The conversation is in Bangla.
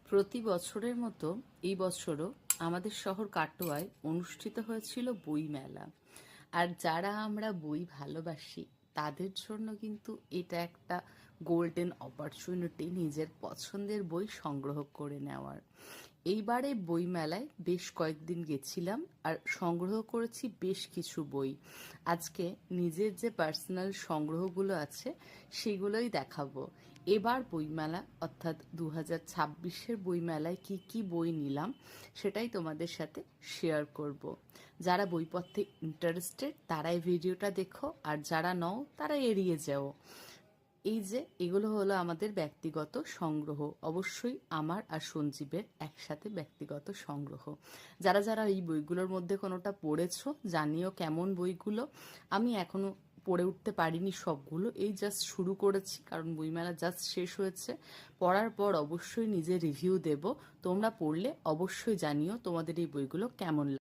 প্রতি বছরের মতো এই বছরও আমাদের শহর কাটোয়ায় অনুষ্ঠিত হয়েছিল বইমেলা। আর যারা আমরা বই ভালোবাসি তাদের জন্য কিন্তু এটা একটা গোল্ডেন অপরচুনিটি নিজের পছন্দের বই সংগ্রহ করে নেওয়ার। এইবারে বইমেলায় বেশ কয়েকদিন গেছিলাম আর সংগ্রহ করেছি বেশ কিছু বই। আজকে নিজের যে পার্সোনাল সংগ্রহগুলো আছে সেগুলোই দেখাবো। এবার বইমেলা অর্থাৎ 2026-এর বইমেলায় কি কি বই নিলাম সেটাই তোমাদের সাথে শেয়ার করব। যারা বইপত্রে ইন্টারেস্টেড তারাই ভিডিওটা দেখো, আর যারা নও তারা এড়িয়ে যাও। এই যে এগুলো হলো আমাদের ব্যক্তিগত সংগ্রহ, অবশ্যই আমার আর সঞ্জীবের একসাথে ব্যক্তিগত সংগ্রহ। যারা যারা এই বইগুলোর মধ্যে কোনোটা পড়েছো জানিও কেমন বইগুলো। আমি এখনো পড়ে উঠতে পারিনি সবগুলো, এই জাস্ট শুরু করেছি কারণ বইমেলা জাস্ট শেষ হয়েছে। পড়ার পর অবশ্যই নিজে রিভিউ দেব, তোমরা পড়লে অবশ্যই জানিও তোমাদের এই বইগুলো কেমন লাগে।